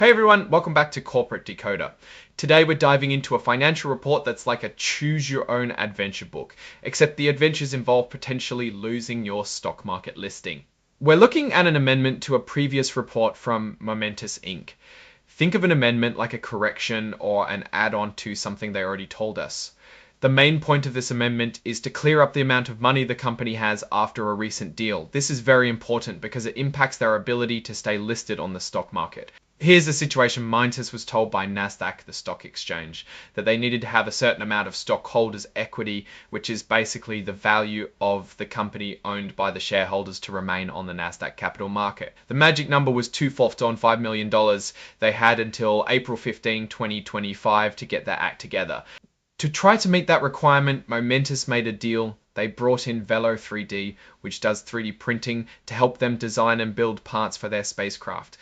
Hey everyone, welcome back to Corporate Decoder. Today we're diving into a financial report that's like a choose-your-own adventure book, except the adventures involve potentially losing your stock market listing. We're looking at an amendment to a previous report from Momentus Inc. Think of an amendment like a correction or an add-on to something they already told us. The main point of this amendment is to clear up the amount of money the company has after a recent deal. This is very important because it impacts their ability to stay listed on the stock market. Here's the situation. Momentus was told by NASDAQ, the stock exchange, that they needed to have a certain amount of stockholders' equity, which is basically the value of the company owned by the shareholders to remain on the NASDAQ capital market. The magic number was $5 million. They had until April 15, 2025 to get that act together. To try to meet that requirement, Momentus made a deal. They brought in Velo 3D, which does 3D printing, to help them design and build parts for their spacecraft.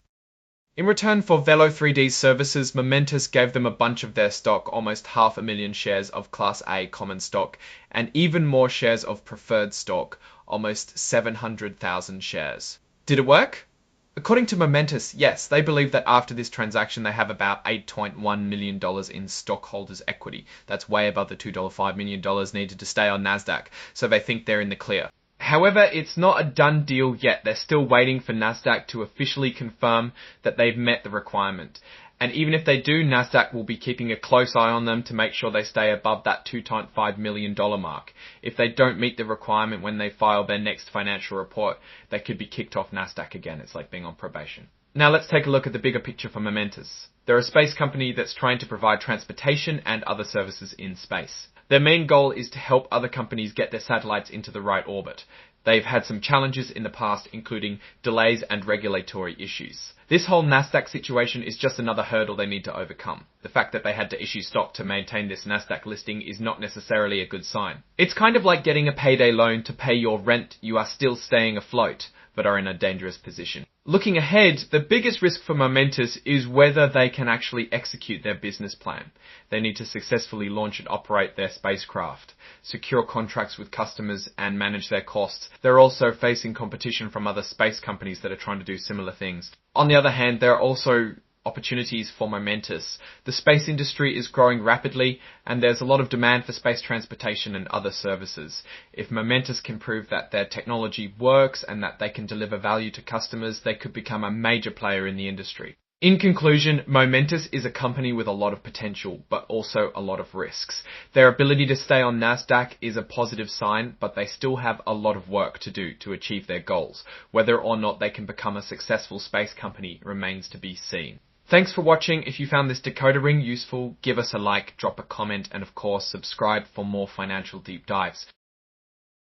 In return for Velo 3D's services, Momentus gave them a bunch of their stock, almost 500,000 shares of Class A common stock, and even more shares of preferred stock, almost 700,000 shares. Did it work? According to Momentus, yes, they believe that after this transaction they have about $8.1 million in stockholders' equity. That's way above the $2.5 million needed to stay on NASDAQ, so they think they're in the clear. However, it's not a done deal yet. They're still waiting for NASDAQ to officially confirm that they've met the requirement. And even if they do, NASDAQ will be keeping a close eye on them to make sure they stay above that $2.5 million mark. If they don't meet the requirement when they file their next financial report, they could be kicked off NASDAQ again. It's like being on probation. Now let's take a look at the bigger picture for Momentus. They're a space company that's trying to provide transportation and other services in space. Their main goal is to help other companies get their satellites into the right orbit. They've had some challenges in the past, including delays and regulatory issues. This whole NASDAQ situation is just another hurdle they need to overcome. The fact that they had to issue stock to maintain this NASDAQ listing is not necessarily a good sign. It's kind of like getting a payday loan to pay your rent. You are still staying afloat, but are in a dangerous position. Looking ahead, the biggest risk for Momentus is whether they can actually execute their business plan. They need to successfully launch and operate their spacecraft, secure contracts with customers, and manage their costs. They're also facing competition from other space companies that are trying to do similar things. On the other hand, there are also opportunities for Momentus. The space industry is growing rapidly and there's a lot of demand for space transportation and other services. If Momentus can prove that their technology works and that they can deliver value to customers, they could become a major player in the industry. In conclusion, Momentus is a company with a lot of potential, but also a lot of risks. Their ability to stay on NASDAQ is a positive sign, but they still have a lot of work to do to achieve their goals. Whether or not they can become a successful space company remains to be seen. Thanks for watching. If you found this decoder ring useful, give us a like, drop a comment, and of course, subscribe for more financial deep dives.